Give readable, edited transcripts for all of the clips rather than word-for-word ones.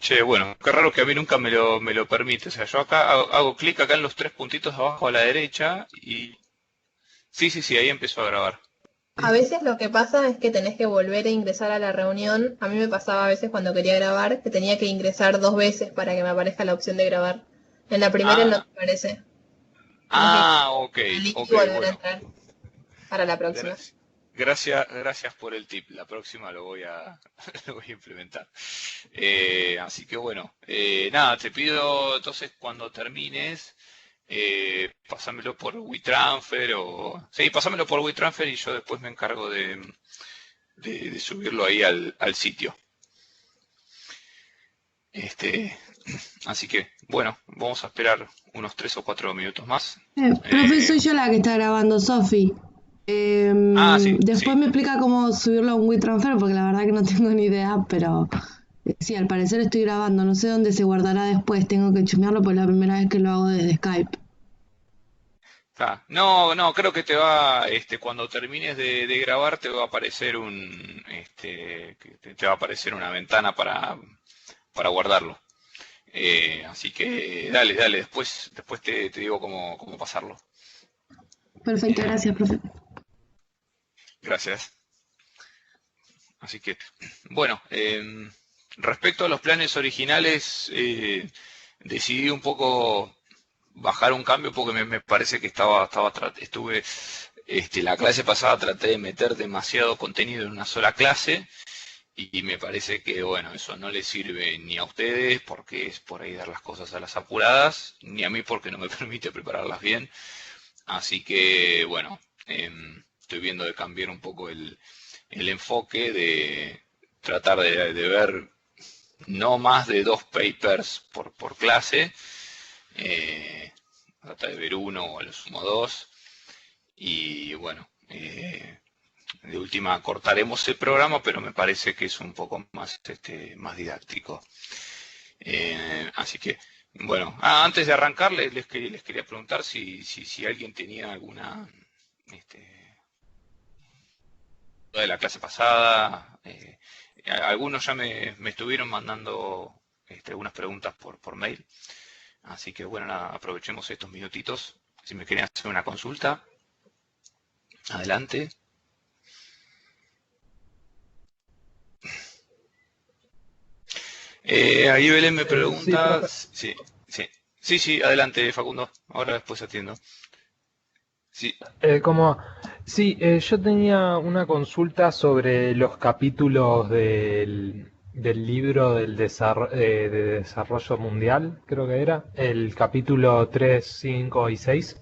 Che, bueno, qué raro que a mí nunca me lo permite. O sea, yo acá hago clic acá en los tres puntitos abajo a la derecha y... Sí, sí, sí, ahí empezó a grabar. A veces lo que pasa es que tenés que volver a ingresar a la reunión. A mí me pasaba a veces cuando quería grabar que tenía que ingresar dos veces para que me aparezca la opción de grabar. En la primera no Ah, te aparece. Tenés que ok, ingresar el link y ok, volver a bueno. entrar para la próxima. Gracias. Gracias por el tip. La próxima lo voy a, lo voy a implementar. Así que bueno, nada, te pido entonces cuando termines, pásamelo por WeTransfer o... Sí, pásamelo por WeTransfer y yo después me encargo de subirlo ahí al sitio. Este, así que bueno, vamos a esperar unos 3 o 4 minutos más. Profe, Eh, soy yo la que está grabando, Sofi. sí, Después sí. me explica cómo subirlo a un WeTransfer, porque la verdad que no tengo ni idea, pero sí, al parecer estoy grabando. No sé dónde se guardará después, tengo que chumearlo, porque es la primera vez que lo hago desde Skype. No, no, creo que te va, cuando termines de grabar te va a aparecer que te va a aparecer una ventana para guardarlo. Así que dale, dale, después te digo cómo pasarlo. Perfecto, Eh, gracias, profe. gracias. Así que, bueno, respecto a los planes originales, decidí un poco bajar un cambio porque me parece que estuve, la clase pasada traté de meter demasiado contenido en una sola clase y me parece que, bueno, eso no le sirve ni a ustedes porque es por ahí dar las cosas a las apuradas, ni a mí porque no me permite prepararlas bien. Así que, bueno, estoy viendo de cambiar un poco el enfoque de tratar de ver no más de 2 papers por clase, eh, trata de ver uno o a lo sumo dos, y bueno, de última cortaremos el programa, pero me parece que es un poco más didáctico. Así que, bueno, antes de arrancar les quería preguntar si alguien tenía alguna este, de la clase pasada. Algunos ya me estuvieron mandando algunas preguntas por mail. Así que bueno, nada, aprovechemos estos minutitos. Si me quieren hacer una consulta, adelante. Ahí Belén me Sí, pregunta. profe. Sí, sí, sí, sí, adelante Facundo. Ahora después atiendo. Sí, Como, sí, yo tenía una consulta sobre los capítulos del libro de desarrollo mundial, creo que era, el capítulo 3, 5 y 6.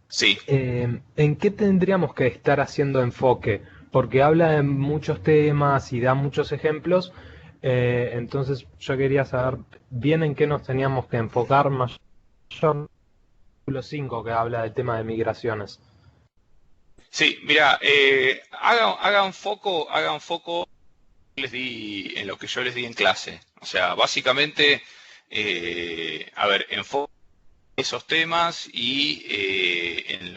sí. ¿En qué tendríamos que estar haciendo enfoque? Porque habla de muchos temas y da muchos ejemplos, entonces yo quería saber bien en qué nos teníamos que enfocar mayor capítulo 5 que habla del tema de migraciones. Sí, mira, hagan foco les di en lo que yo les di en clase. O sea, básicamente, a ver, enfoquen esos temas y en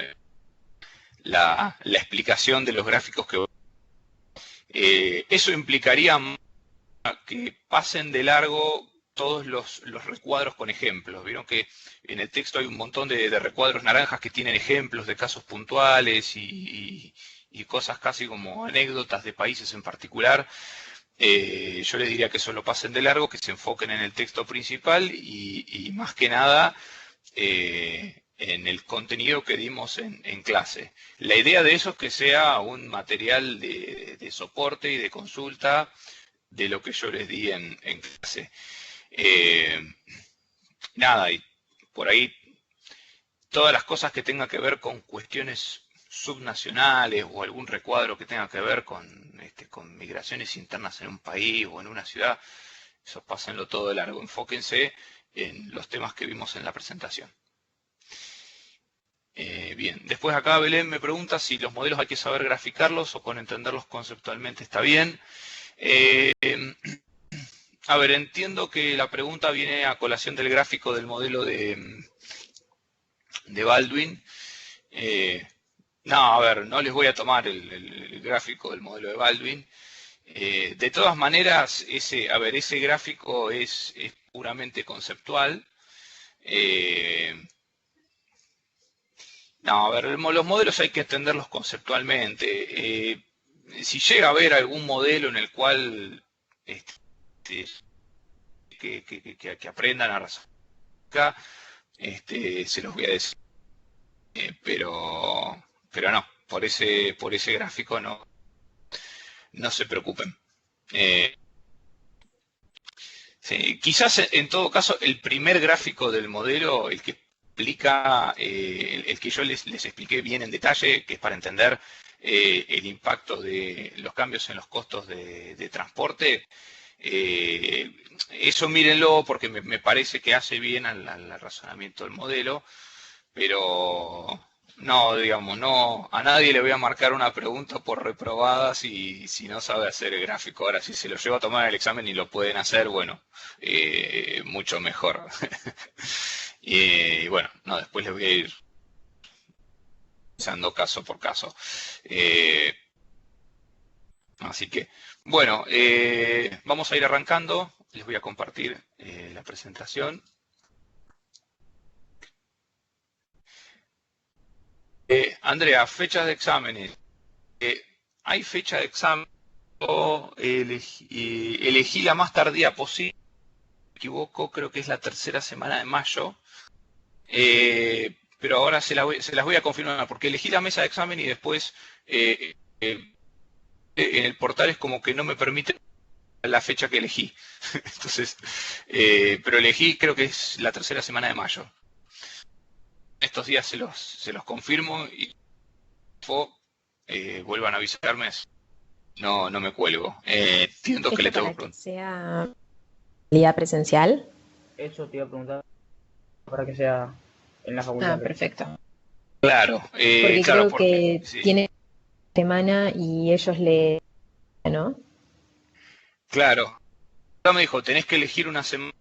la explicación de los gráficos que... eso implicaría que pasen de largo todos los recuadros con ejemplos. Vieron que en el texto hay un montón de recuadros naranjas que tienen ejemplos de casos puntuales y cosas casi como anécdotas de países en particular. Yo les diría que eso lo pasen de largo, que se enfoquen en el texto principal y más que nada en el contenido que dimos en clase. La idea de eso es que sea un material de soporte y de consulta de lo que yo les di en clase. Eh, nada, y por ahí todas las cosas que tengan que ver con cuestiones subnacionales o algún recuadro que tenga que ver con migraciones internas en un país o en una ciudad, eso pásenlo todo de largo. Enfóquense en los temas que vimos en la presentación. Bien, después acá Belén me pregunta si los modelos hay que saber graficarlos o con entenderlos conceptualmente está bien. Eh, a ver, entiendo que la pregunta viene a colación del gráfico del modelo de Baldwin. Eh, no, a ver, no les voy a tomar el gráfico del modelo de Baldwin. De todas maneras, ese gráfico es puramente conceptual. No, a ver, los modelos hay que entenderlos conceptualmente. Si llega a haber algún modelo en el cual este, que aprendan a razonar, se los voy a decir. Pero no, por ese gráfico no se preocupen. Sí, quizás en todo caso el primer gráfico del modelo, el que explica, el que yo les expliqué bien en detalle, que es para entender el impacto de los cambios en los costos de transporte, eso mírenlo porque me parece que hace bien al razonamiento del modelo, pero no, digamos, no, a nadie le voy a marcar una pregunta por reprobada si no sabe hacer el gráfico. Ahora, si se lo lleva a tomar el examen y lo pueden hacer, bueno, mucho mejor. Y bueno, no, después les voy a ir pensando caso por caso. Así que, bueno, vamos a ir arrancando. Les voy a compartir la presentación. Andrea, fechas de exámenes. ¿Hay fecha de examen? Elegí la más tardía posible. Me equivoco, creo que es la tercera semana de mayo. Pero ahora se las voy a confirmar porque elegí la mesa de examen y después en el portal es como que no me permite la fecha que elegí. Entonces, pero elegí, creo que es la tercera semana de mayo. Estos días se los confirmo y vuelvan a avisarme. No me cuelgo. Entiendo que le tengo para que sea día presencial. Eso te iba a preguntar para que sea en la facultad. Ah, perfecto. Claro. Porque claro, creo que sí. tiene semana y ellos ¿no? Claro. Ella me dijo, tenés que elegir una semana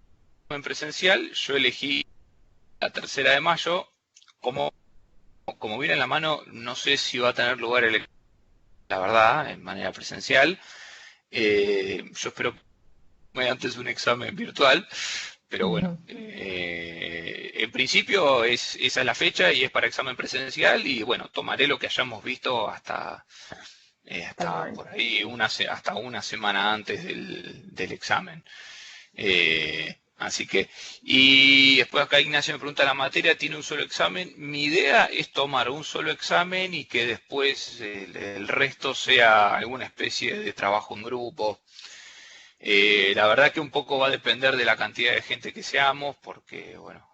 en presencial. Yo elegí la tercera de mayo. Como viene en la mano, no sé si va a tener lugar la verdad, en manera presencial. Yo espero que antes un examen virtual, pero bueno, en principio esa es la fecha y es para examen presencial y bueno, tomaré lo que hayamos visto hasta por ahí hasta una semana antes del examen. Así que, y después acá Ignacio me pregunta, ¿la materia tiene un solo examen? Mi idea es tomar un solo examen y que después el resto sea alguna especie de trabajo en grupo. La verdad que un poco va a depender de la cantidad de gente que seamos, porque, bueno,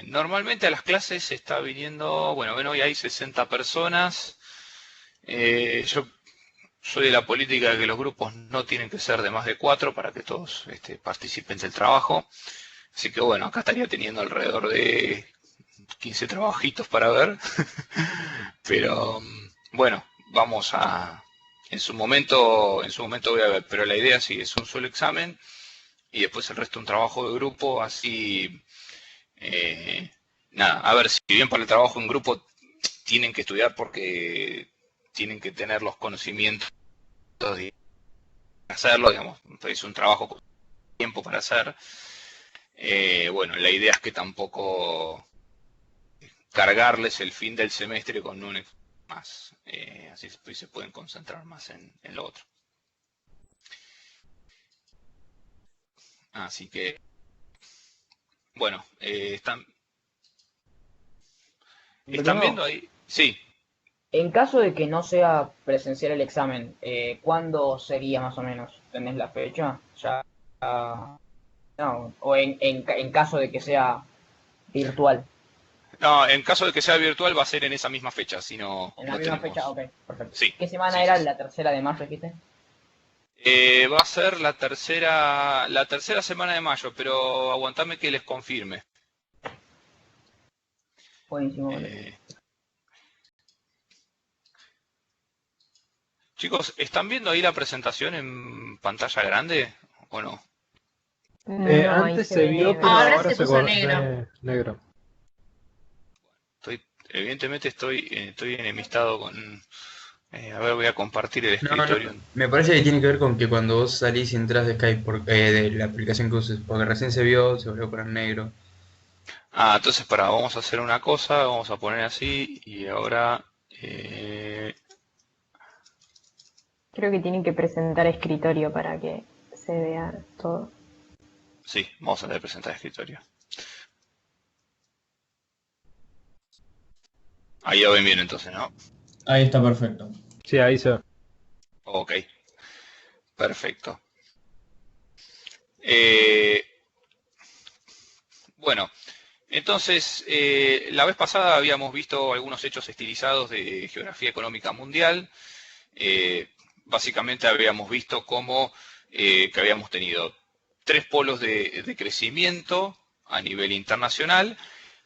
normalmente a las clases se está viniendo, bueno, hoy hay 60 personas. Yo soy de la política de que los grupos no tienen que ser de más de 4 para que todos participen del trabajo. Así que bueno, acá estaría teniendo alrededor de 15 trabajitos para ver. Pero bueno, vamos a... En su momento voy a ver, pero la idea sí es un solo examen y después el resto un trabajo de grupo, así... nada, a ver, si bien para el trabajo en grupo tienen que estudiar porque tienen que tener los conocimientos de hacerlo, digamos, es un trabajo con tiempo para hacer. Bueno, la idea es que tampoco cargarles el fin del semestre con un más, así se pueden concentrar más en lo otro. Así que, bueno, ¿están viendo ahí? Sí. En caso de que no sea presencial el examen, ¿cuándo sería más o menos? ¿Tenés la fecha? Ya, no, o en caso de que sea virtual. No, en caso de que sea virtual va a ser en esa misma fecha, si no... En la misma fecha, ok, perfecto. Sí, ¿Qué semana sí, era sí. la tercera de mayo, dijiste? Va a ser la tercera semana de mayo, pero aguantame que les confirme. Buenísimo. Vale. Chicos, ¿están viendo ahí la presentación en pantalla grande o no? No, Antes se vio, pero Ahora ahora se se puso cortó negro. Evidentemente estoy enemistado A ver, voy a compartir el No, no, escritorio. me parece que tiene que ver con que cuando vos salís y entras de Skype, de la aplicación que uses, porque recién se volvió a poner negro. Ah, entonces vamos a hacer una cosa, vamos a poner así y ahora... Creo que tienen que presentar escritorio para que se vea todo. sí, vamos a tener que presentar escritorio. Ahí ya ven bien entonces, ¿no? Ahí está perfecto. Sí, ahí se ve. Ok, perfecto. Eh, bueno, entonces la vez pasada habíamos visto algunos hechos estilizados de geografía económica mundial. Básicamente habíamos visto cómo que habíamos tenido tres polos de crecimiento a nivel internacional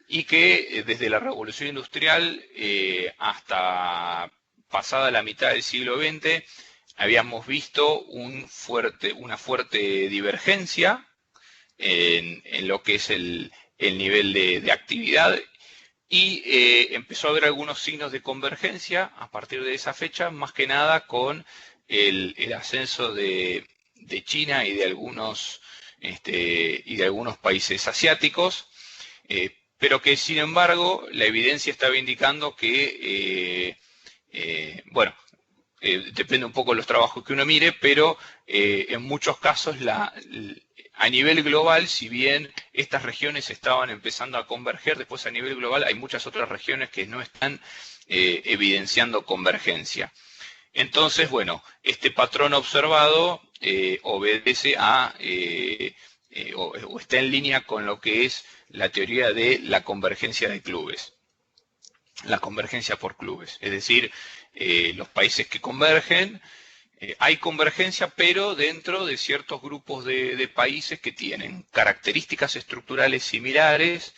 y que desde la Revolución Industrial hasta pasada la mitad del siglo XX habíamos visto una fuerte divergencia en lo que es el nivel de actividad y empezó a haber algunos signos de convergencia a partir de esa fecha, más que nada con el ascenso de China y de algunos países asiáticos, pero que sin embargo la evidencia estaba indicando que, bueno, depende un poco de los trabajos que uno mire, pero en muchos casos a nivel global, si bien estas regiones estaban empezando a converger, después a nivel global hay muchas otras regiones que no están evidenciando convergencia. Entonces, bueno, este patrón observado obedece o está en línea con lo que es la teoría de la convergencia de clubes, la convergencia por clubes, es decir, los países que convergen, hay convergencia, pero dentro de ciertos grupos de países que tienen características estructurales similares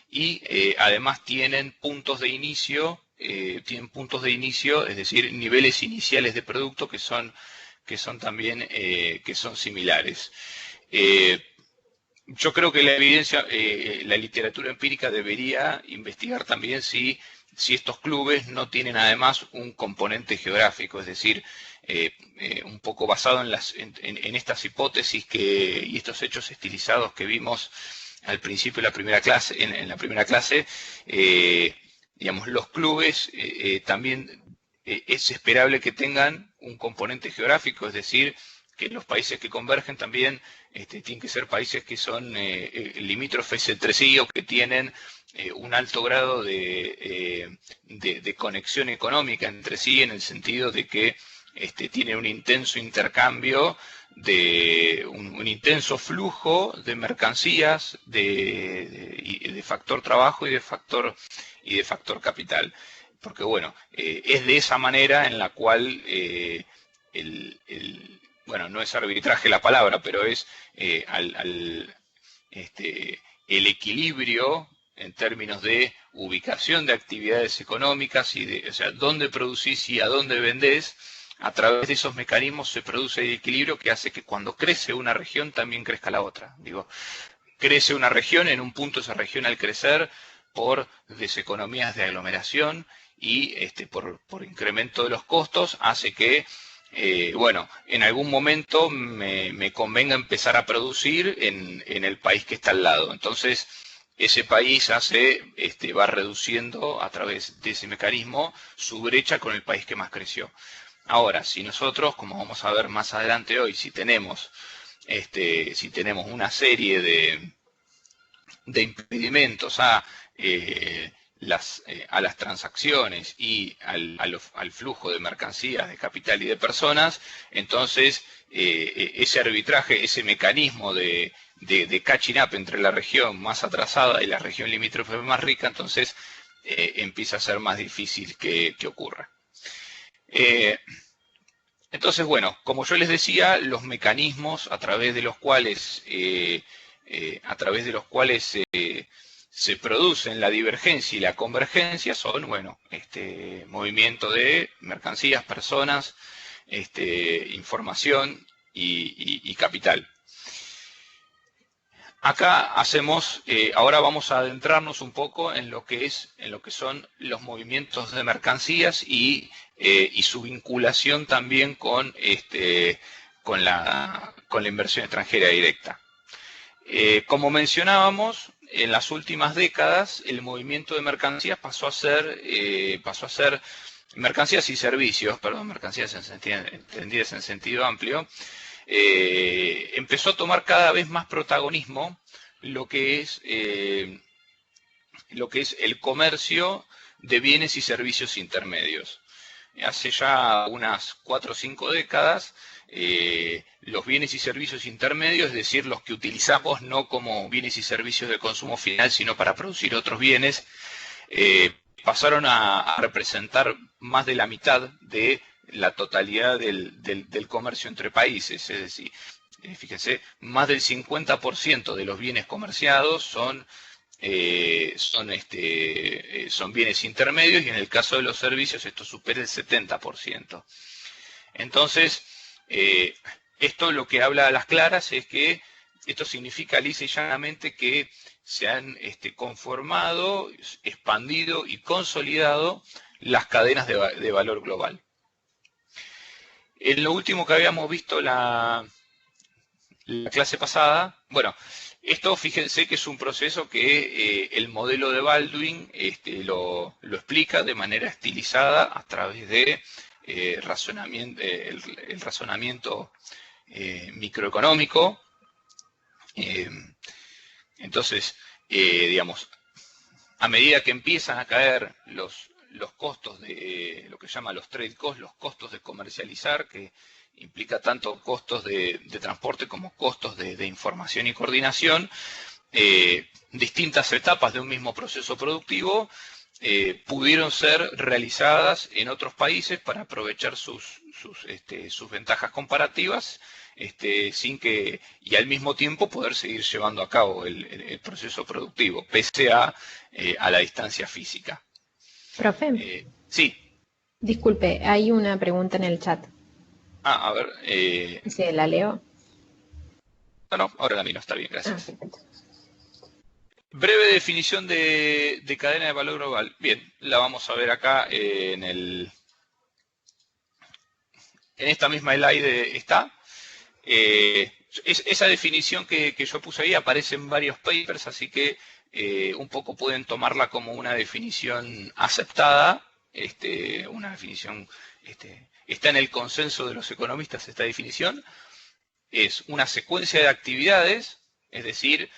y además tienen puntos de inicio, es decir, niveles iniciales de producto que son también que son similares. Yo creo que la evidencia, la literatura empírica debería investigar también si estos clubes no tienen además un componente geográfico, es decir, un poco basado en estas hipótesis y estos hechos estilizados que vimos al principio de la primera clase, en la primera clase, digamos, los clubes también es esperable que tengan un componente geográfico, es decir, que los países que convergen también tienen que ser países que son limítrofes entre sí o que tienen un alto grado de conexión económica entre sí, en el sentido de que tienen un intenso intercambio, un intenso flujo de mercancías, de factor trabajo y de factor capital. Porque bueno, es de esa manera en la cual bueno, no es arbitraje la palabra, pero es el equilibrio en términos de ubicación de actividades económicas y o sea, dónde producís y a dónde vendés. A través de esos mecanismos se produce el equilibrio que hace que cuando crece una región también crezca la otra. Digo, crece una región, en un punto esa región al crecer por deseconomías de aglomeración y por incremento de los costos hace que bueno, en algún momento me convenga empezar a producir en el país que está al lado. Entonces, ese país va reduciendo a través de ese mecanismo su brecha con el país que más creció. Ahora, si nosotros, como vamos a ver más adelante hoy, si tenemos una serie de impedimentos a las transacciones y al flujo de mercancías, de capital y de personas, entonces ese arbitraje, ese mecanismo de catching up entre la región más atrasada y la región limítrofe más rica, entonces empieza a ser más difícil que ocurra. Entonces, bueno, como yo les decía, los mecanismos a través de los cuales se producen la divergencia y la convergencia son, bueno, movimiento de mercancías, personas, información y capital. acá ahora vamos a adentrarnos un poco en lo que son los movimientos de mercancías y su vinculación también con la inversión extranjera directa. Como mencionábamos, en las últimas décadas el movimiento de mercancías pasó a ser mercancías y servicios, mercancías entendidas en sentido amplio, empezó a tomar cada vez más protagonismo lo que es el comercio de bienes y servicios intermedios. Hace ya unas 4 o 5 décadas, los bienes y servicios intermedios, es decir, los que utilizamos no como bienes y servicios de consumo final, sino para producir otros bienes, pasaron a representar más de la mitad de la totalidad del comercio entre países. Es decir, fíjense, más del 50% de los bienes comerciados son bienes intermedios, y en el caso de los servicios esto supera el 70%. Entonces, esto lo que habla a las claras es que esto significa lisa y llanamente que se han conformado, expandido y consolidado las cadenas de valor global. En lo último que habíamos visto la clase pasada, bueno, esto fíjense que es un proceso que el modelo de Baldwin lo explica de manera estilizada a través de el razonamiento microeconómico. Entonces, digamos, a medida que empiezan a caer los costos de lo que llama los trade costs, los costos de comercializar, que implica tanto costos de transporte como costos de información y coordinación, distintas etapas de un mismo proceso productivo pudieron ser realizadas en otros países para aprovechar sus ventajas comparativas, y al mismo tiempo poder seguir llevando a cabo el proceso productivo, pese a la distancia física. Profe. Sí. Disculpe, hay una pregunta en el chat. A ver. ¿Se la leo? No, ahora la miro, está bien, gracias. Perfecto. Breve definición de cadena de valor global. Bien, la vamos a ver acá en esta misma slide está. Esa definición que yo puse ahí aparece en varios papers, así que un poco pueden tomarla como una definición aceptada, una definición, está en el consenso de los economistas esta definición. Es una secuencia de actividades, es decir,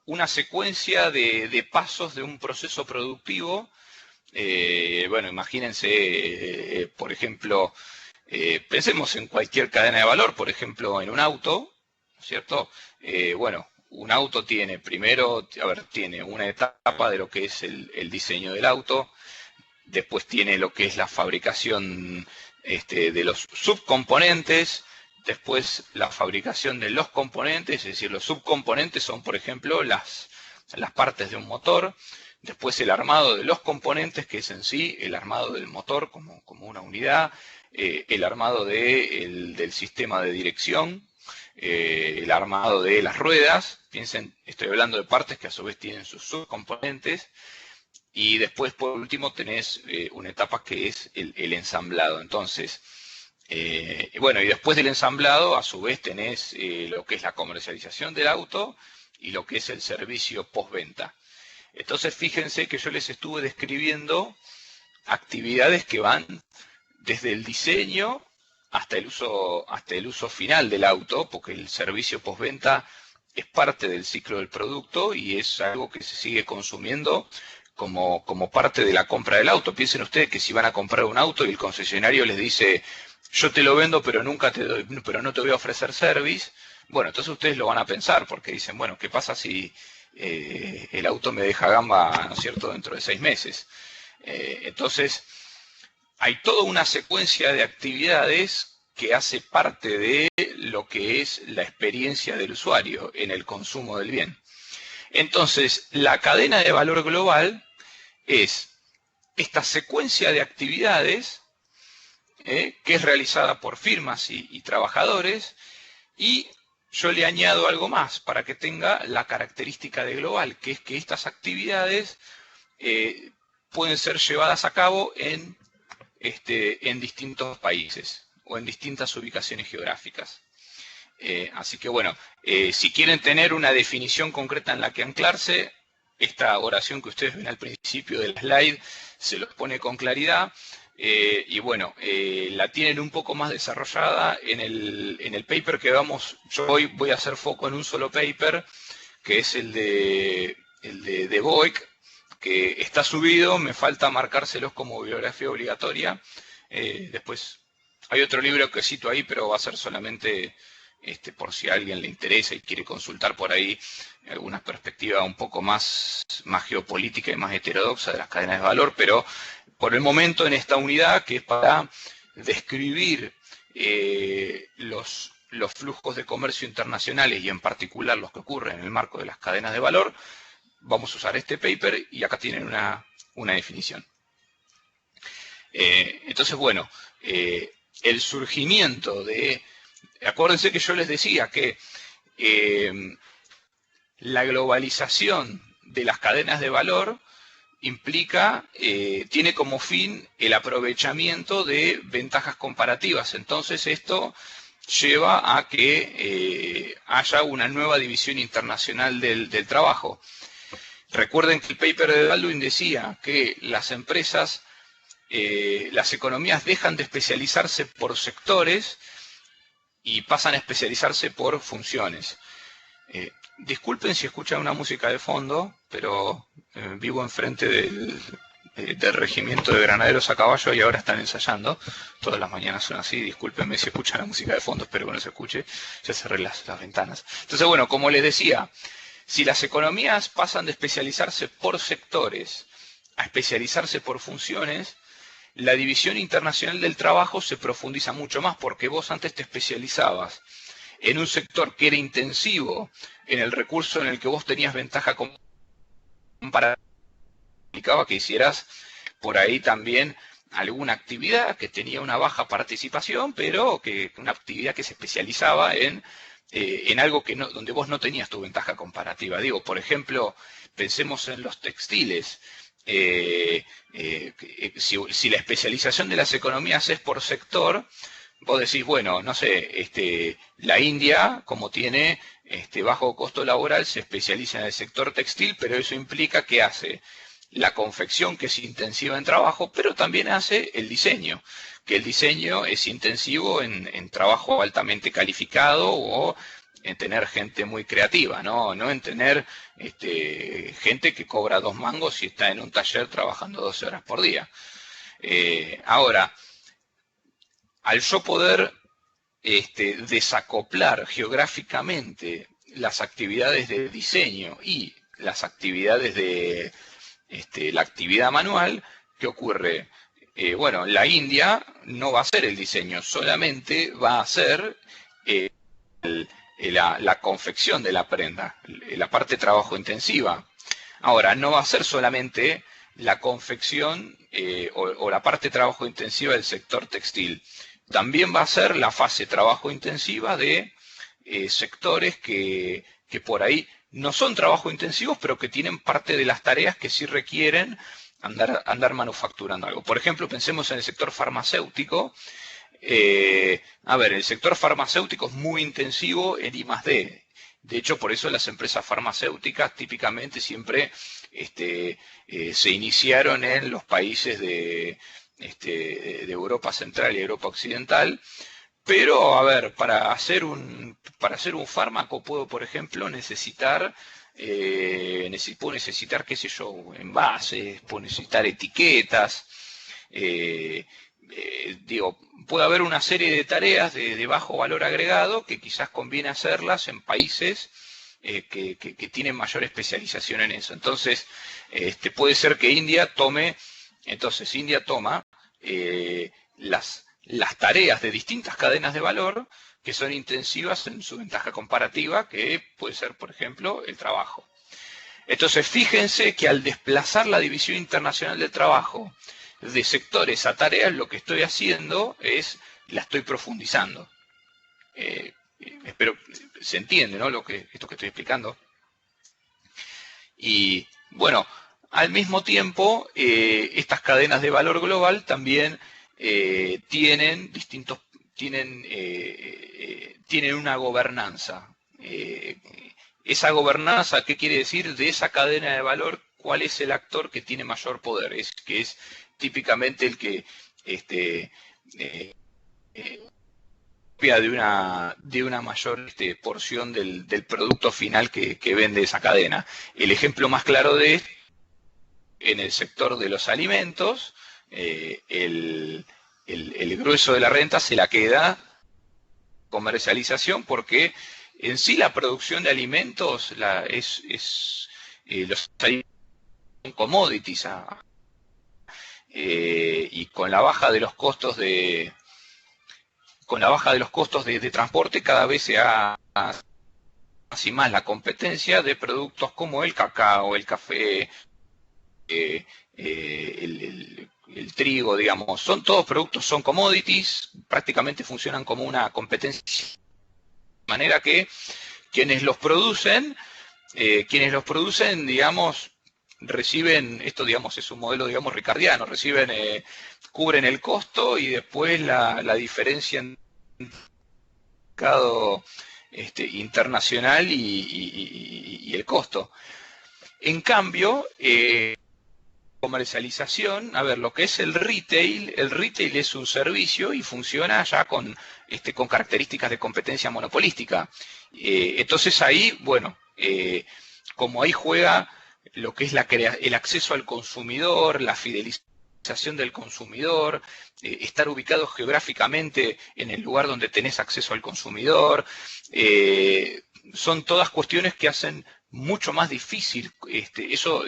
una secuencia de pasos de un proceso productivo. Bueno, imagínense, por ejemplo, pensemos en cualquier cadena de valor, por ejemplo, en un auto, ¿cierto? Bueno, un auto tiene tiene una etapa de lo que es el diseño del auto, después tiene lo que es la fabricación de los subcomponentes, después la fabricación de los componentes, es decir, los subcomponentes son, por ejemplo, las partes de un motor, después el armado de los componentes, que es en sí el armado del motor como una unidad, el armado del sistema de dirección, el armado de las ruedas. Piensen, estoy hablando de partes que a su vez tienen sus subcomponentes, y después por último tenés una etapa que es el ensamblado. Entonces, bueno, y después del ensamblado a su vez tenés lo que es la comercialización del auto y lo que es el servicio postventa. Entonces fíjense que yo les estuve describiendo actividades que van desde el diseño hasta el uso final del auto, porque el servicio postventa es parte del ciclo del producto y es algo que se sigue consumiendo como parte de la compra del auto. Piensen ustedes que si van a comprar un auto y el concesionario les dice: yo te lo vendo, pero no te voy a ofrecer service. Bueno, entonces ustedes lo van a pensar, porque dicen, bueno, ¿qué pasa si el auto me deja gamba, ¿no es cierto?, dentro de 6 meses? Entonces, hay toda una secuencia de actividades que hace parte de lo que es la experiencia del usuario en el consumo del bien. Entonces, la cadena de valor global es esta secuencia de actividades que es realizada por firmas y trabajadores, y yo le añado algo más para que tenga la característica de global, que es que estas actividades pueden ser llevadas a cabo en distintos países o en distintas ubicaciones geográficas. Así que bueno, si quieren tener una definición concreta en la que anclarse, esta oración que ustedes ven al principio del slide se los pone con claridad. Y bueno, la tienen un poco más desarrollada en el paper que yo hoy voy a hacer foco en un solo paper, que es el de Boeck, que está subido, me falta marcárselos como bibliografía obligatoria. Después hay otro libro que cito ahí, pero va a ser solamente por si a alguien le interesa y quiere consultar por ahí alguna perspectiva un poco más geopolítica y más heterodoxa de las cadenas de valor, pero por el momento en esta unidad, que es para describir los flujos de comercio internacionales y en particular los que ocurren en el marco de las cadenas de valor, vamos a usar este paper y acá tienen una definición. Entonces, bueno, el surgimiento de... Acuérdense que yo les decía que la globalización de las cadenas de valor tiene como fin el aprovechamiento de ventajas comparativas. Entonces esto lleva a que haya una nueva división internacional del trabajo. Recuerden que el paper de Baldwin decía que las empresas, las economías dejan de especializarse por sectores y pasan a especializarse por funciones. Disculpen si escuchan una música de fondo, pero vivo enfrente del regimiento de granaderos a caballo y ahora están ensayando. Todas las mañanas son así, discúlpenme si escuchan la música de fondo, espero que no se escuche. Ya cerré las ventanas. Entonces, bueno, como les decía, si las economías pasan de especializarse por sectores a especializarse por funciones, la división internacional del trabajo se profundiza mucho más, porque vos antes te especializabas en un sector que era intensivo en el recurso en el que vos tenías ventaja comparativa, implicaba que hicieras por ahí también alguna actividad que tenía una baja participación, pero que una actividad que se especializaba en algo donde vos no tenías tu ventaja comparativa. Digo, por ejemplo, pensemos en los textiles. Si la especialización de las economías es por sector, vos decís, bueno, no sé, la India, como tiene bajo costo laboral, se especializa en el sector textil, pero eso implica que hace la confección, que es intensiva en trabajo, pero también hace el diseño, que el diseño es intensivo en trabajo altamente calificado o en tener gente muy creativa, no en tener gente que cobra 2 mangos y está en un taller trabajando 12 horas por día. Ahora, al yo poder desacoplar geográficamente las actividades de diseño y las actividades de la actividad manual, ¿qué ocurre? Bueno, la India no va a hacer el diseño, solamente va a hacer la confección de la prenda, la parte de trabajo intensiva. Ahora, no va a ser solamente la confección o la parte de trabajo intensiva del sector textil. También va a ser la fase de trabajo intensiva de sectores que por ahí no son trabajo intensivos, pero que tienen parte de las tareas que sí requieren andar manufacturando algo. Por ejemplo, pensemos en el sector farmacéutico. El sector farmacéutico es muy intensivo en I+D. De hecho, por eso las empresas farmacéuticas típicamente siempre se iniciaron en los países de Europa Central y Europa Occidental. Pero, para hacer un fármaco puedo, por ejemplo, necesitar, qué sé yo, envases, puedo necesitar etiquetas. Puede haber una serie de tareas de bajo valor agregado que quizás conviene hacerlas en países que tienen mayor especialización en eso. Entonces, puede ser que India toma las tareas de distintas cadenas de valor que son intensivas en su ventaja comparativa, que puede ser, por ejemplo, el trabajo. Entonces, fíjense que al desplazar la división internacional del trabajo de sectores a tareas, lo que estoy haciendo es, la estoy profundizando. espero se entiende, ¿no? Esto que estoy explicando. Y bueno, al mismo tiempo, estas cadenas de valor global también tienen una gobernanza. Esa gobernanza, ¿qué quiere decir? De esa cadena de valor, ¿cuál es el actor que tiene mayor poder? Que es típicamente el que de una mayor porción del producto final que vende esa cadena. El ejemplo más claro de esto, en el sector de los alimentos, el grueso de la renta se la queda comercialización, porque en sí la producción de alimentos los alimentos son commodities, y con la baja de los costos de transporte cada vez se ha así más la competencia de productos como el cacao, el café, el trigo, digamos. Son todos productos, son commodities, prácticamente funcionan como una competencia, de manera que quienes los producen, digamos, reciben, esto digamos es un modelo digamos ricardiano, cubren el costo y después la diferencia en el mercado internacional y el costo. En cambio, comercialización, a ver, lo que es el retail es un servicio y funciona ya con características de competencia monopolística. Entonces ahí, bueno, como ahí juega lo que es el acceso al consumidor, la fidelización del consumidor, estar ubicado geográficamente en el lugar donde tenés acceso al consumidor, son todas cuestiones que hacen mucho más difícil, eso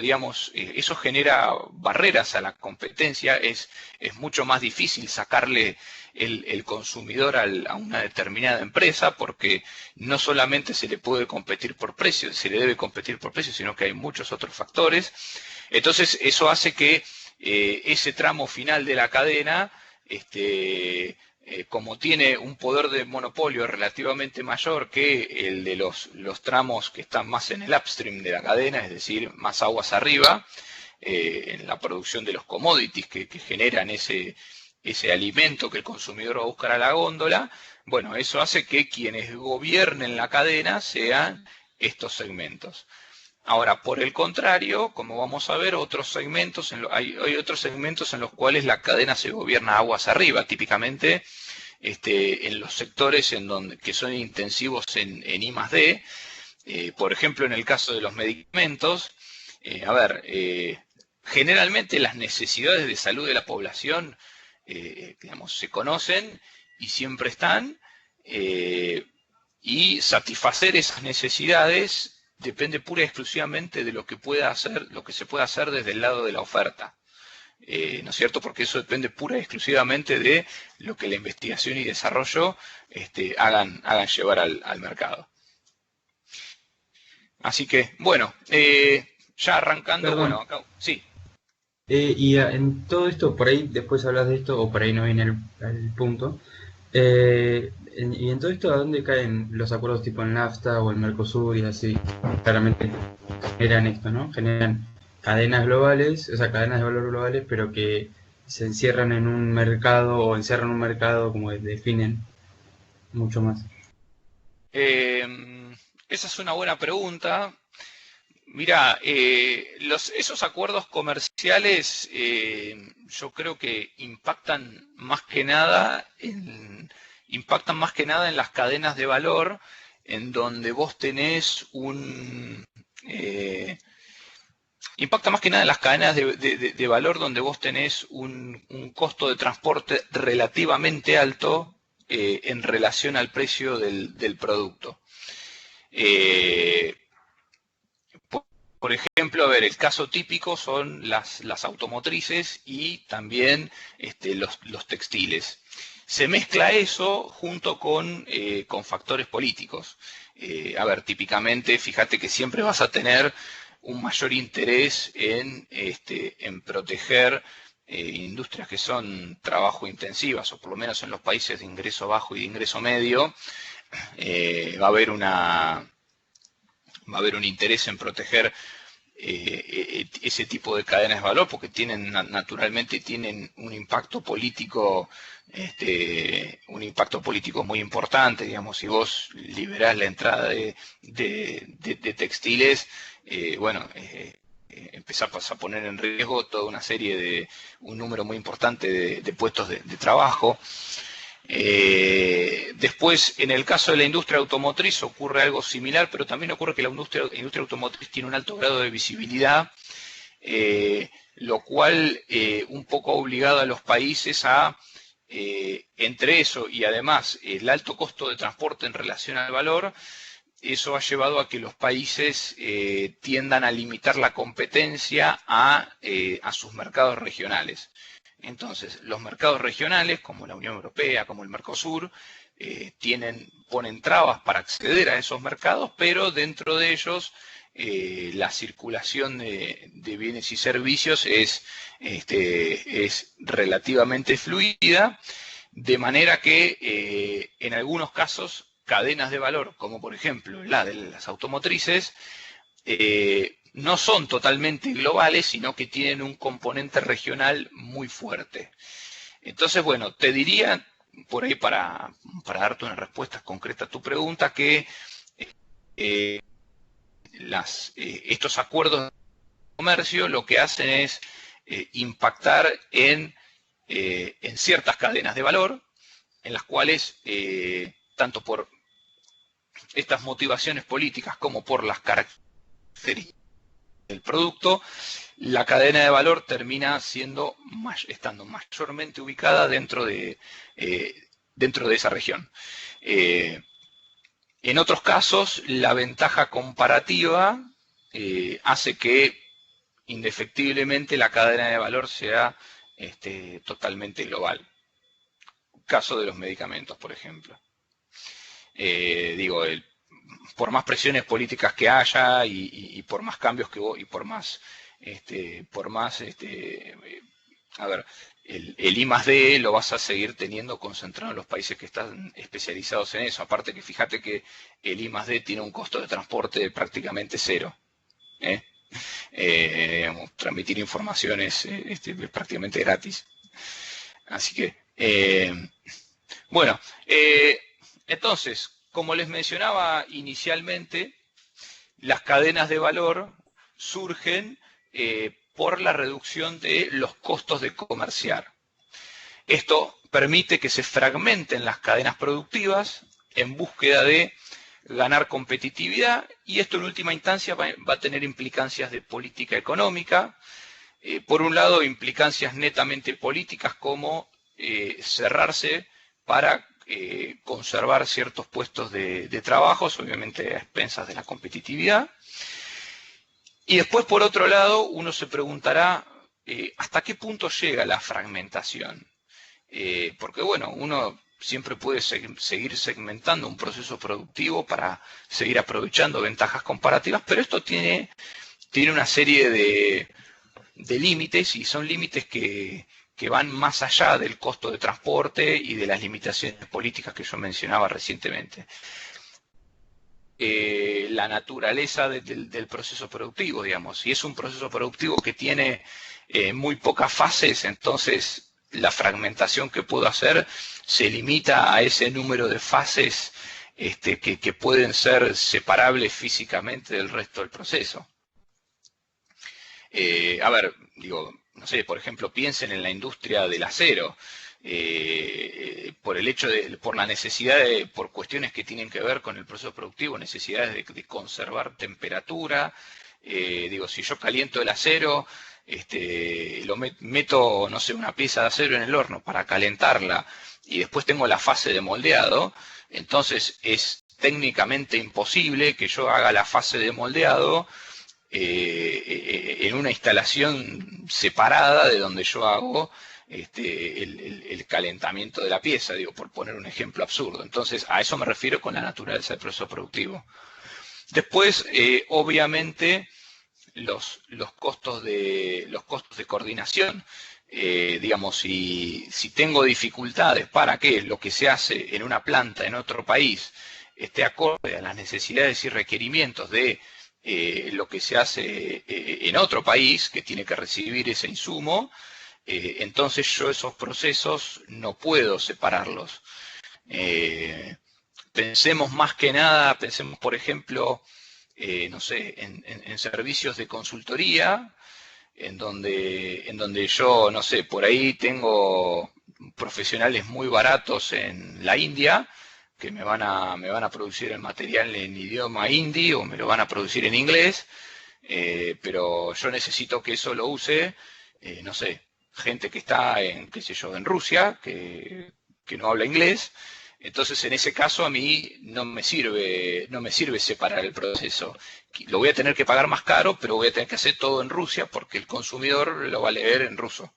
genera barreras a la competencia, es mucho más difícil sacarle el consumidor a una determinada empresa, porque no solamente se le puede competir por precio, se le debe competir por precio, sino que hay muchos otros factores. Entonces eso hace que ese tramo final de la cadena, como tiene un poder de monopolio relativamente mayor que el de los tramos que están más en el upstream de la cadena, es decir, más aguas arriba, en la producción de los commodities que generan ese alimento que el consumidor va a buscar a la góndola, bueno, eso hace que quienes gobiernen la cadena sean estos segmentos. Ahora, por el contrario, como vamos a ver, hay otros segmentos en los cuales la cadena se gobierna aguas arriba, típicamente en los sectores que son intensivos en I+D, por ejemplo, en el caso de los medicamentos, generalmente las necesidades de salud de la población, digamos, se conocen y siempre están, y satisfacer esas necesidades depende pura y exclusivamente de lo que se pueda hacer desde el lado de la oferta. ¿No es cierto? Porque eso depende pura y exclusivamente de lo que la investigación y desarrollo hagan llevar al mercado. Así que, bueno, ya arrancando, Perdón. bueno, acá, sí. Y en todo esto, por ahí después hablas de esto, o por ahí no viene el punto. Y en todo esto, ¿a dónde caen los acuerdos tipo el NAFTA o el Mercosur y así? Claramente generan esto, ¿no? Generan cadenas globales, o sea, cadenas de valor globales, pero que se encierran en un mercado o encierran un mercado como definen mucho más. Esa es una buena pregunta. Mira, esos acuerdos comerciales yo creo que impactan más que nada en las cadenas de valor, en donde vos tenés impacta más que nada en las cadenas de valor donde vos tenés un costo de transporte relativamente alto en relación al precio del producto. Por ejemplo, a ver, el caso típico son las automotrices y también los textiles. Se mezcla eso junto con factores políticos. A ver, típicamente, fíjate que siempre vas a tener un mayor interés en proteger industrias que son trabajo intensivas, o por lo menos en los países de ingreso bajo y de ingreso medio, va a haber un interés en proteger ese tipo de cadenas de valor porque naturalmente tienen un impacto político muy importante. Digamos, si vos liberás la entrada de textiles, empezás a poner en riesgo toda una serie un número muy importante de puestos de trabajo. Después, en el caso de la industria automotriz ocurre algo similar, pero también ocurre que la industria automotriz tiene un alto grado de visibilidad, lo cual un poco ha obligado a los países a, entre eso y además el alto costo de transporte en relación al valor, eso ha llevado a que los países tiendan a limitar la competencia a sus mercados regionales. Entonces, los mercados regionales, como la Unión Europea, como el Mercosur, ponen trabas para acceder a esos mercados, pero dentro de ellos la circulación de bienes y servicios es relativamente fluida, de manera que en algunos casos cadenas de valor, como por ejemplo la de las automotrices, no son totalmente globales, sino que tienen un componente regional muy fuerte. Entonces, bueno, te diría, por ahí para darte una respuesta concreta a tu pregunta, que estos acuerdos de comercio lo que hacen es impactar en ciertas cadenas de valor, en las cuales, tanto por estas motivaciones políticas como por las características del producto, la cadena de valor termina estando mayormente ubicada dentro de esa región. En otros casos, la ventaja comparativa hace que indefectiblemente la cadena de valor sea totalmente global. Caso de los medicamentos, por ejemplo. Por más presiones políticas que haya y por más cambios que y por más el I+D lo vas a seguir teniendo concentrado en los países que están especializados en eso. Aparte que fíjate que el I+D tiene un costo de transporte prácticamente cero. Transmitir informaciones es prácticamente gratis. Así que, entonces, como les mencionaba inicialmente, las cadenas de valor surgen por la reducción de los costos de comerciar. Esto permite que se fragmenten las cadenas productivas en búsqueda de ganar competitividad, y esto en última instancia va a tener implicancias de política económica. Por un lado, implicancias netamente políticas como cerrarse para conservar ciertos puestos de trabajo, obviamente a expensas de la competitividad. Y después, por otro lado, uno se preguntará ¿hasta qué punto llega la fragmentación? Porque bueno, uno siempre puede seguir segmentando un proceso productivo para seguir aprovechando ventajas comparativas, pero esto tiene una serie de límites, y son límites que van más allá del costo de transporte y de las limitaciones políticas que yo mencionaba recientemente. La naturaleza del proceso productivo, digamos. Si es un proceso productivo que tiene muy pocas fases, entonces la fragmentación que puedo hacer se limita a ese número de fases que pueden ser separables físicamente del resto del proceso. No sé, por ejemplo, piensen en la industria del acero. Por la necesidad por cuestiones que tienen que ver con el proceso productivo, necesidades de conservar temperatura. Si yo caliento el acero, meto, no sé, una pieza de acero en el horno para calentarla, y después tengo la fase de moldeado, entonces es técnicamente imposible que yo haga la fase de moldeado en una instalación separada de donde yo hago el calentamiento de la pieza, por poner un ejemplo absurdo. Entonces, a eso me refiero con la naturaleza del proceso productivo. Después, obviamente, los costos de coordinación. Si tengo dificultades para que lo que se hace en una planta en otro país esté acorde a las necesidades y requerimientos de lo que se hace en otro país que tiene que recibir ese insumo, entonces yo esos procesos no puedo separarlos. Pensemos más que nada, pensemos por ejemplo, no sé, en servicios de consultoría, en donde yo, no sé, por ahí tengo profesionales muy baratos en la India, que me van a producir el material en idioma hindi o me lo van a producir en inglés, pero yo necesito que eso lo use, no sé, gente que está en, qué sé yo, en Rusia, que no habla inglés. Entonces, en ese caso, a mí no me sirve separar el proceso. Lo voy a tener que pagar más caro, pero voy a tener que hacer todo en Rusia porque el consumidor lo va a leer en ruso.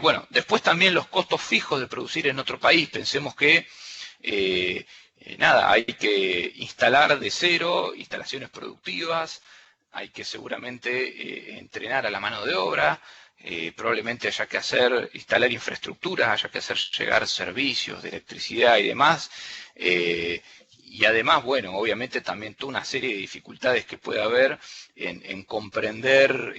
Bueno, después también los costos fijos de producir en otro país. Pensemos que nada, hay que instalar de cero instalaciones productivas, hay que seguramente entrenar a la mano de obra, probablemente haya que instalar infraestructuras, haya que hacer llegar servicios de electricidad y demás. Y además, bueno, obviamente también toda una serie de dificultades que puede haber en comprender,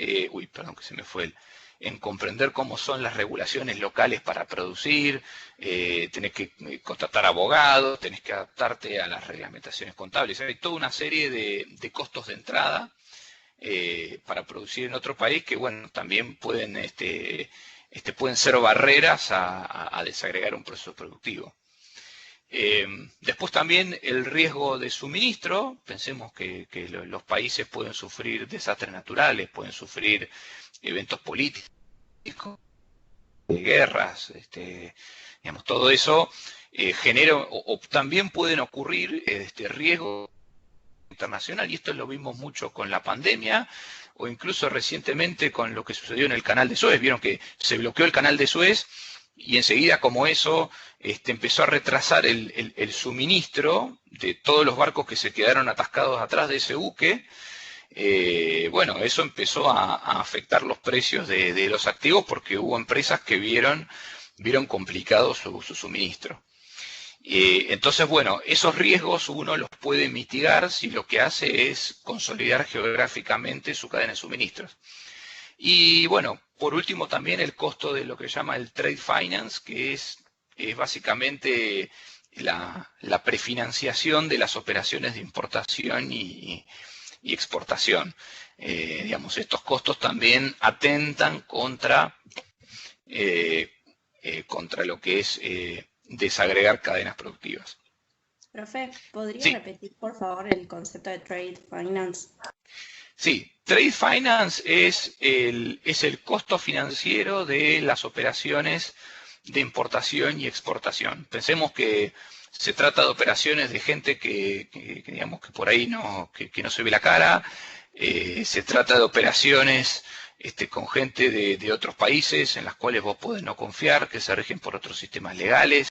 en comprender cómo son las regulaciones locales para producir, tenés que contratar abogados, tenés que adaptarte a las reglamentaciones contables. Hay toda una serie de costos de entrada para producir en otro país que, bueno, también pueden ser barreras a desagregar un proceso productivo. Después también el riesgo de suministro. Pensemos que los países pueden sufrir desastres naturales, pueden sufrir eventos políticos, guerras, digamos, todo eso genera, o también pueden ocurrir riesgos internacional, y esto lo vimos mucho con la pandemia, o incluso recientemente con lo que sucedió en el canal de Suez. Vieron que se bloqueó el canal de Suez, y enseguida, como eso empezó a retrasar el suministro de todos los barcos que se quedaron atascados atrás de ese buque, bueno, eso empezó a afectar los precios de los activos, porque hubo empresas que vieron complicado su suministro. Entonces, bueno, esos riesgos uno los puede mitigar si lo que hace es consolidar geográficamente su cadena de suministros. Y bueno, por último también el costo de lo que se llama el trade finance, que es básicamente la prefinanciación de las operaciones de importación y exportación. Digamos, estos costos también atentan contra lo que es desagregar cadenas productivas. Profe, ¿podría Sí. repetir por favor el concepto de trade finance? Sí, trade finance es el costo financiero de las operaciones de importación y exportación. Pensemos que se trata de operaciones de gente que digamos que por ahí no se ve la cara. Se trata de operaciones con gente de otros países en las cuales vos podés no confiar, que se rigen por otros sistemas legales,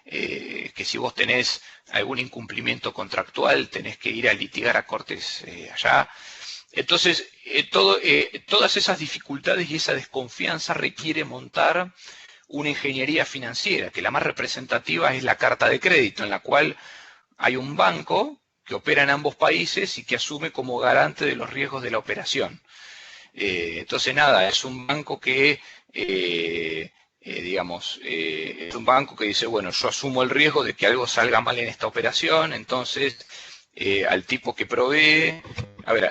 que si vos tenés algún incumplimiento contractual tenés que ir a litigar a cortes allá. Entonces, todas esas dificultades y esa desconfianza requiere montar una ingeniería financiera, que la más representativa es la carta de crédito, en la cual hay un banco que opera en ambos países y que asume como garante de los riesgos de la operación. Entonces, nada, es un banco que, es un banco que dice, bueno, yo asumo el riesgo de que algo salga mal en esta operación, entonces al tipo que provee,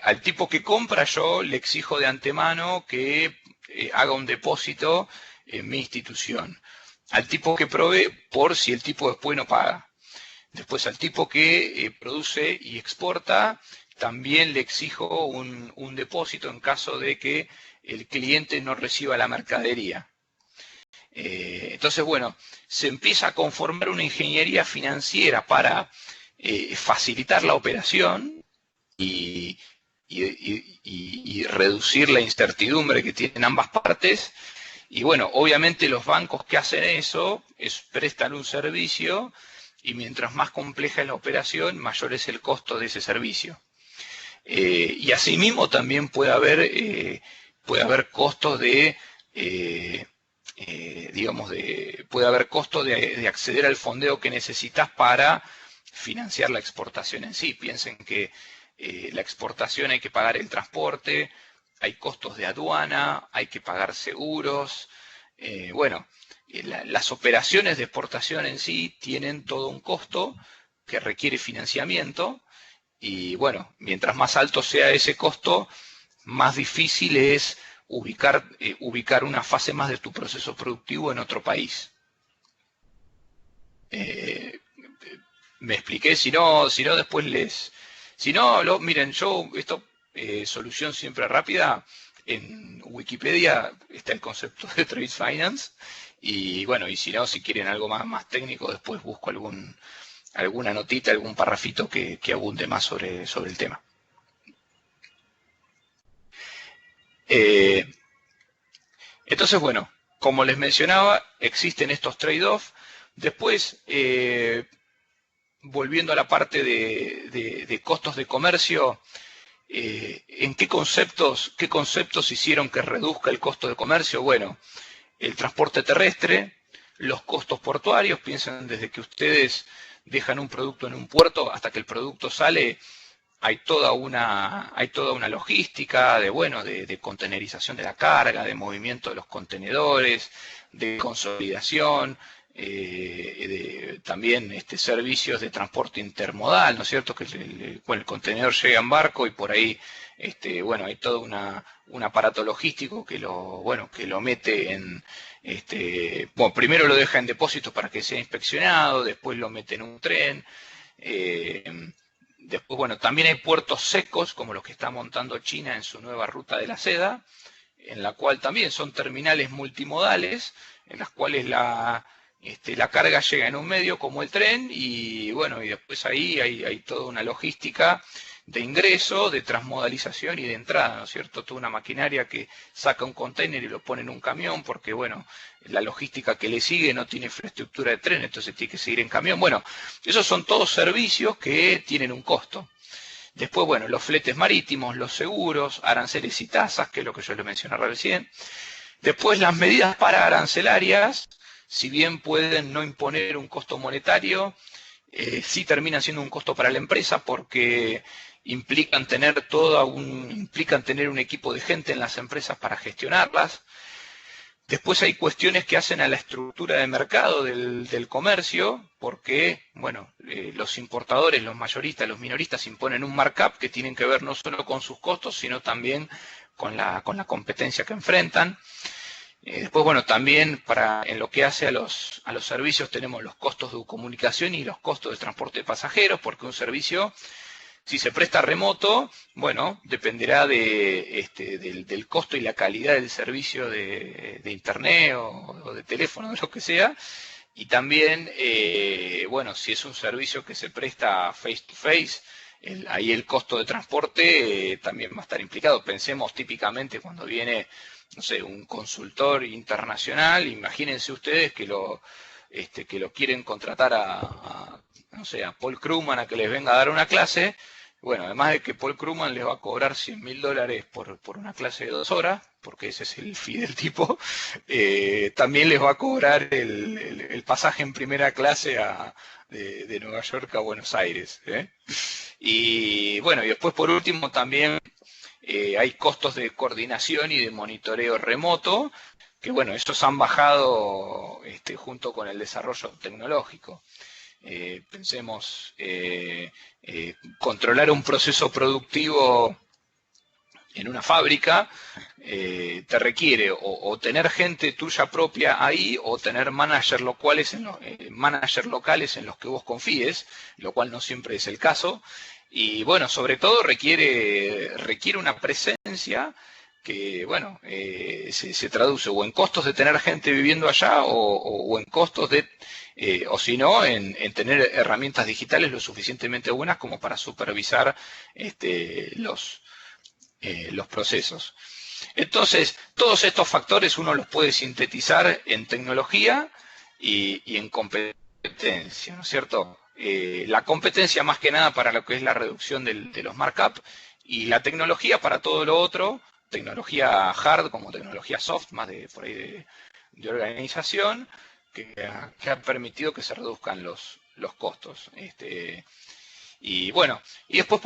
al tipo que compra yo le exijo de antemano que haga un depósito en mi institución. Al tipo que provee, por si el tipo después no paga. Después al tipo que produce y exporta, también le exijo un depósito en caso de que el cliente no reciba la mercadería. Entonces, bueno, se empieza a conformar una ingeniería financiera para facilitar la operación y reducir la incertidumbre que tienen ambas partes. Y bueno, obviamente los bancos que hacen eso prestan un servicio, y mientras más compleja es la operación, mayor es el costo de ese servicio. Y asimismo también puede haber costos puede haber costo de acceder al fondeo que necesitas para financiar la exportación en sí. Piensen que la exportación hay que pagar el transporte, hay costos de aduana, hay que pagar seguros. Bueno, las operaciones de exportación en sí tienen todo un costo que requiere financiamiento y bueno, mientras más alto sea ese costo, más difícil es ubicar una fase más de tu proceso productivo en otro país. Me expliqué, si no después miren, solución siempre rápida, en Wikipedia está el concepto de Trade Finance, y bueno, y si quieren algo más técnico, después busco alguna notita, algún parrafito que abunde más sobre el tema. Entonces, bueno, como les mencionaba, existen estos trade-off. Después, volviendo a la parte de costos de comercio, ¿en qué conceptos hicieron que reduzca el costo de comercio? Bueno, el transporte terrestre, los costos portuarios, piensen desde que ustedes dejan un producto en un puerto hasta que el producto sale, hay toda una logística de contenerización de la carga, de movimiento de los contenedores, de consolidación, también servicios de transporte intermodal, ¿no es cierto? Que el contenedor llega en barco y por ahí, hay todo un aparato logístico que lo mete en, primero lo deja en depósito para que sea inspeccionado, después lo mete en un tren. Después, también hay puertos secos, como los que está montando China en su nueva ruta de la seda, en la cual también son terminales multimodales, en las cuales la carga llega en un medio como el tren, y después ahí hay toda una logística de ingreso, de transmodalización y de entrada, ¿no es cierto? Toda una maquinaria que saca un container y lo pone en un camión, porque la logística que le sigue no tiene infraestructura de tren, entonces tiene que seguir en camión. Bueno, esos son todos servicios que tienen un costo. Después, los fletes marítimos, los seguros, aranceles y tasas, que es lo que yo les mencioné recién. Después, las medidas pararancelarias, si bien pueden no imponer un costo monetario, sí terminan siendo un costo para la empresa porque implican tener un equipo de gente en las empresas para gestionarlas. Después hay cuestiones que hacen a la estructura de mercado del comercio, porque los importadores, los mayoristas, los minoristas imponen un markup que tienen que ver no solo con sus costos, sino también con la competencia que enfrentan. Después, también en lo que hace a los servicios tenemos los costos de comunicación y los costos de transporte de pasajeros, porque un servicio, si se presta remoto, dependerá del costo y la calidad del servicio de internet o de teléfono, de lo que sea. Y también, si es un servicio que se presta face to face, ahí el costo de transporte también va a estar implicado. Pensemos típicamente cuando viene, no sé, un consultor internacional, imagínense ustedes que lo quieren contratar a Paul Krugman a que les venga a dar una clase. Además de que Paul Krugman les va a cobrar $100.000 por una clase de 2 horas, porque ese es el fee del tipo, también les va a cobrar el pasaje en primera clase de Nueva York a Buenos Aires. Y después por último también hay costos de coordinación y de monitoreo remoto, que esos han bajado junto con el desarrollo tecnológico. Pensemos, controlar un proceso productivo en una fábrica te requiere o tener gente tuya propia ahí o tener managers locales en los que vos confíes, lo cual no siempre es el caso. Y sobre todo requiere una presencia que se traduce o en costos de tener gente viviendo allá o en costos o si no, en tener herramientas digitales lo suficientemente buenas como para supervisar los procesos. Entonces, todos estos factores uno los puede sintetizar en tecnología y en competencia, ¿no es cierto? La competencia más que nada para lo que es la reducción de los markup y la tecnología para todo lo otro, tecnología hard como tecnología soft, más por ahí de organización, que ha permitido que se reduzcan los los costos. Y bueno, y después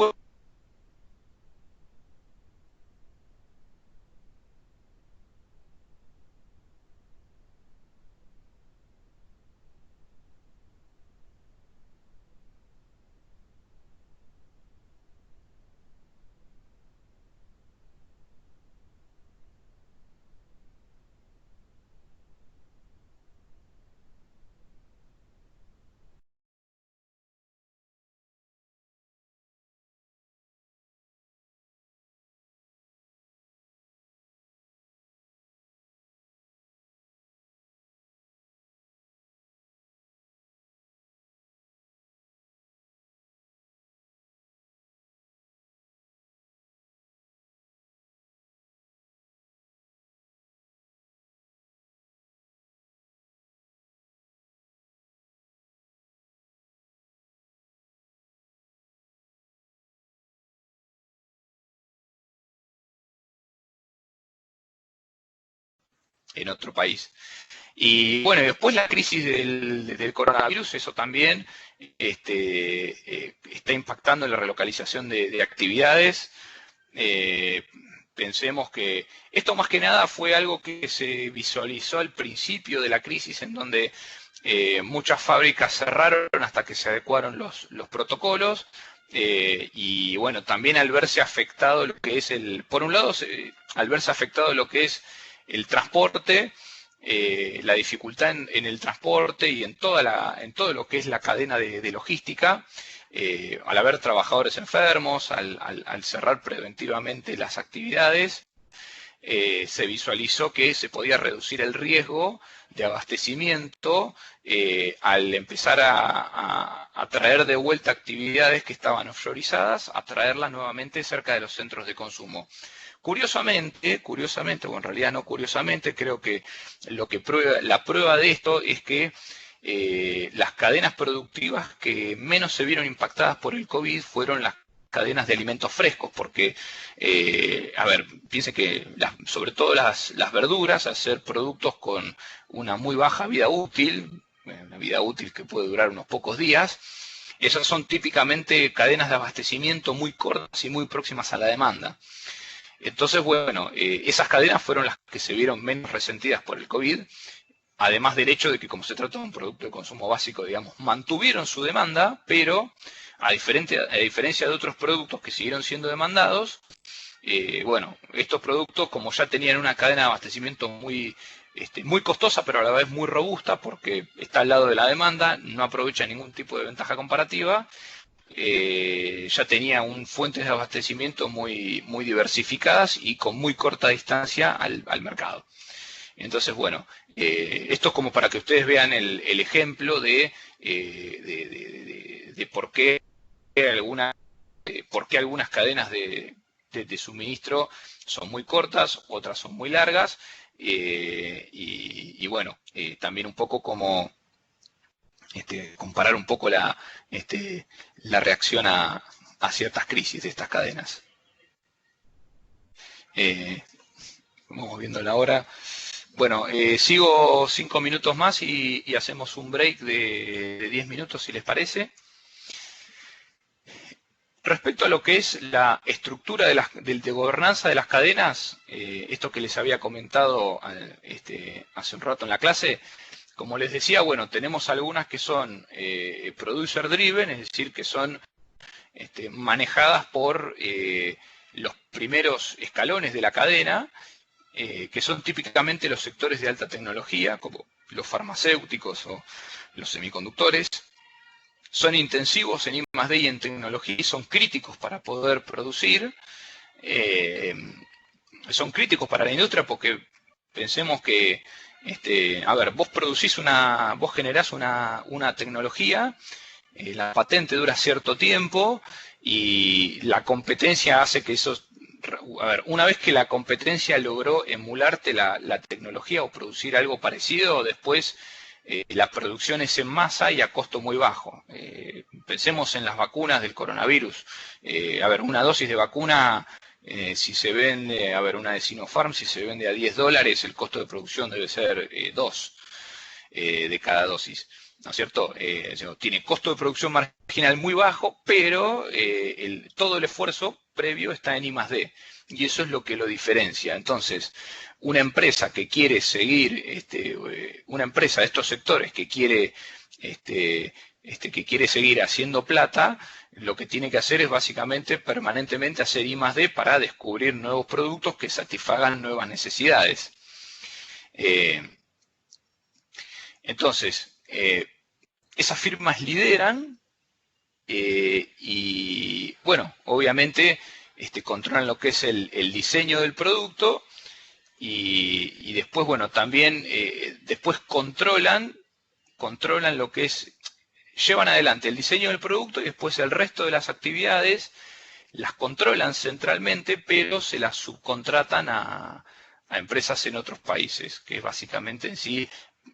en otro país. Y bueno, después la crisis del coronavirus, eso también está impactando en la relocalización de actividades. Pensemos que esto más que nada fue algo que se visualizó al principio de la crisis, en donde muchas fábricas cerraron hasta que se adecuaron los protocolos. Y bueno, también al verse afectado lo que es por un lado, al verse afectado lo que es el transporte, la dificultad en el transporte y en todo lo que es la cadena de logística, al haber trabajadores enfermos, al cerrar preventivamente las actividades, se visualizó que se podía reducir el riesgo de abastecimiento al empezar a traer de vuelta actividades que estaban offshorizadas, a traerlas nuevamente cerca de los centros de consumo. Curiosamente, o en realidad no curiosamente, creo que la prueba de esto es que las cadenas productivas que menos se vieron impactadas por el COVID fueron las cadenas de alimentos frescos, porque, piensen que sobre todo las verduras, al ser productos con una muy baja vida útil, una vida útil que puede durar unos pocos días, esas son típicamente cadenas de abastecimiento muy cortas y muy próximas a la demanda. Entonces, bueno, esas cadenas fueron las que se vieron menos resentidas por el COVID, además del hecho de que, como se trata de un producto de consumo básico, digamos, mantuvieron su demanda, pero a diferencia de otros productos que siguieron siendo demandados, bueno, estos productos, como ya tenían una cadena de abastecimiento muy costosa, pero a la vez muy robusta, porque está al lado de la demanda, no aprovecha ningún tipo de ventaja comparativa, ya tenía fuentes de abastecimiento muy diversificadas y con muy corta distancia al mercado. Entonces, bueno, esto es como para que ustedes vean el ejemplo de por qué algunas cadenas de suministro son muy cortas, otras son muy largas, y bueno, también un poco como comparar un poco la reacción a ciertas crisis de estas cadenas. Vamos viendo la hora. Bueno, sigo 5 minutos más y hacemos un break de 10 minutos, si les parece. Respecto a lo que es la estructura de gobernanza de las cadenas, esto que les había comentado hace un rato en la clase, como les decía, bueno, tenemos algunas que son producer driven, es decir, que son manejadas por los primeros escalones de la cadena, que son típicamente los sectores de alta tecnología, como los farmacéuticos o los semiconductores. Son intensivos en I+D y en tecnología y son críticos para poder producir. Son críticos para la industria porque pensemos que, vos generás una tecnología, la patente dura cierto tiempo y la competencia hace que eso... una vez que la competencia logró emularte la tecnología o producir algo parecido, después la producción es en masa y a costo muy bajo. Pensemos en las vacunas del coronavirus. Una dosis de vacuna, si se vende, una de Sinopharm, si se vende a $10, el costo de producción debe ser 2 de cada dosis. ¿no es cierto? Tiene costo de producción marginal muy bajo, pero todo el esfuerzo previo está en I+D, y eso es lo que lo diferencia. Entonces, una empresa que quiere seguir, una empresa de estos sectores que quiere seguir haciendo plata, lo que tiene que hacer es básicamente permanentemente hacer I+D para descubrir nuevos productos que satisfagan nuevas necesidades. Entonces, esas firmas lideran y, bueno, obviamente controlan lo que es el diseño del producto y después, bueno, también después controlan lo que es, llevan adelante el diseño del producto y después el resto de las actividades las controlan centralmente, pero se las subcontratan a empresas en otros países, que es básicamente en sí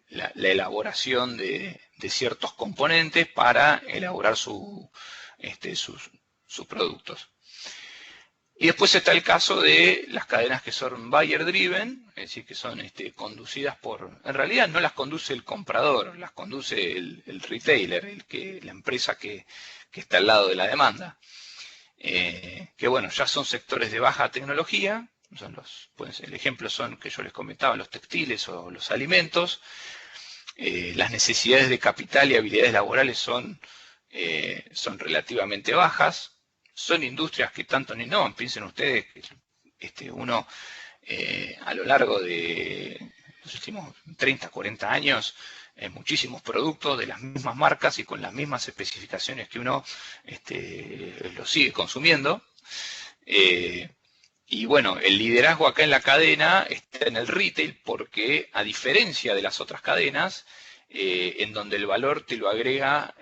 la elaboración de ciertos componentes para elaborar sus productos. Y después está el caso de las cadenas que son buyer driven, es decir, que son conducidas en realidad no las conduce el comprador, las conduce el retailer, la empresa que está al lado de la demanda. Que bueno, ya son sectores de baja tecnología, el ejemplo son que yo les comentaba, los textiles o los alimentos. Las necesidades de capital y habilidades laborales son relativamente bajas. Son industrias que tanto ni no, piensen ustedes que uno a lo largo de los últimos 30, 40 años, muchísimos productos de las mismas marcas y con las mismas especificaciones que uno los sigue consumiendo. Y bueno, el liderazgo acá en la cadena está en el retail porque, a diferencia de las otras cadenas, en donde el valor te lo agrega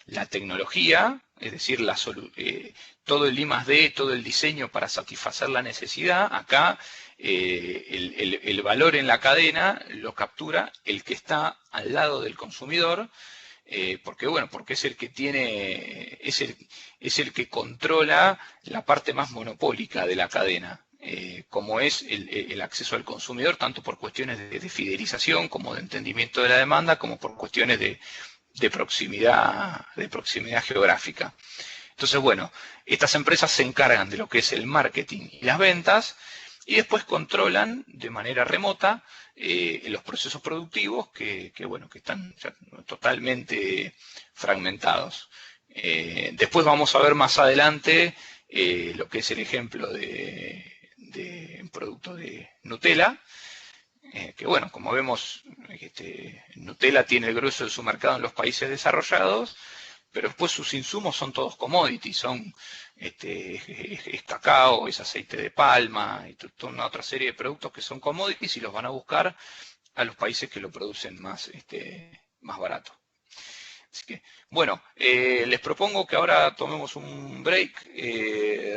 la tecnología, es decir, todo el I+D, todo el diseño para satisfacer la necesidad, acá el valor en la cadena lo captura el que está al lado del consumidor, porque es el que tiene, es el que controla la parte más monopólica de la cadena, como es el acceso al consumidor, tanto por cuestiones de fidelización, como de entendimiento de la demanda, como por cuestiones de proximidad geográfica. Entonces, bueno, estas empresas se encargan de lo que es el marketing y las ventas, y después controlan de manera remota los procesos productivos que están ya totalmente fragmentados. Después vamos a ver más adelante lo que es el ejemplo de un producto de Nutella, que bueno, como vemos, Nutella tiene el grueso de su mercado en los países desarrollados, pero después sus insumos son todos commodities, es cacao, es aceite de palma, y toda una otra serie de productos que son commodities y los van a buscar a los países que lo producen más barato. Así que, bueno, les propongo que ahora tomemos un break,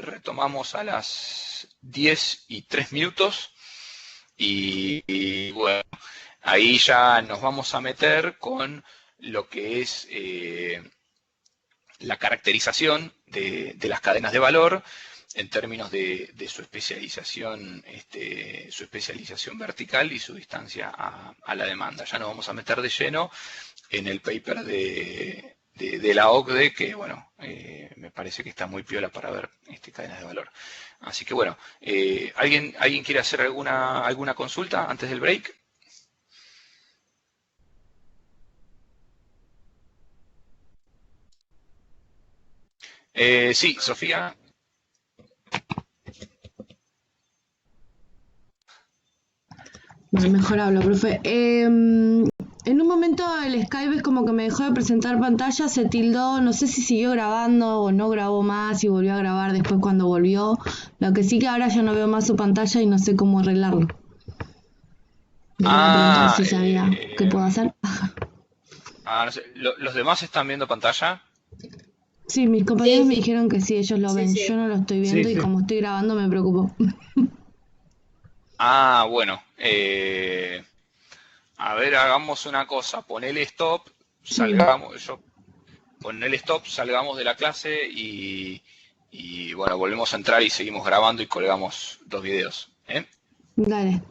retomamos a las 10:03 y bueno, ahí ya nos vamos a meter con lo que es la caracterización de las cadenas de valor en términos de su especialización vertical y su distancia a la demanda. Ya nos vamos a meter de lleno en el paper de la OCDE, que bueno, me parece que está muy piola para ver cadenas de valor. Así que bueno, ¿alguien quiere hacer alguna consulta antes del break? Sí, Sofía. Mejor hablo, profe. En un momento el Skype es como que me dejó de presentar pantalla, se tildó, no sé si siguió grabando o no grabó más y volvió a grabar después cuando volvió. Lo que sí que ahora ya no veo más su pantalla y no sé cómo arreglarlo. Me iba a preguntar si sabía qué puedo hacer. No sé. ¿Los demás están viendo pantalla? Sí, mis compañeros Sí, me sí. dijeron que sí, ellos lo Sí, ven. sí. Yo no lo estoy viendo Sí, y sí. como estoy grabando me preocupo. Bueno. A ver, hagamos una cosa. Ponele stop, salgamos de la clase y bueno, volvemos a entrar y seguimos grabando y colgamos 2 videos. Dale,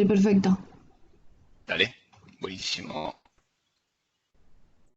perfecto. Dale, buenísimo.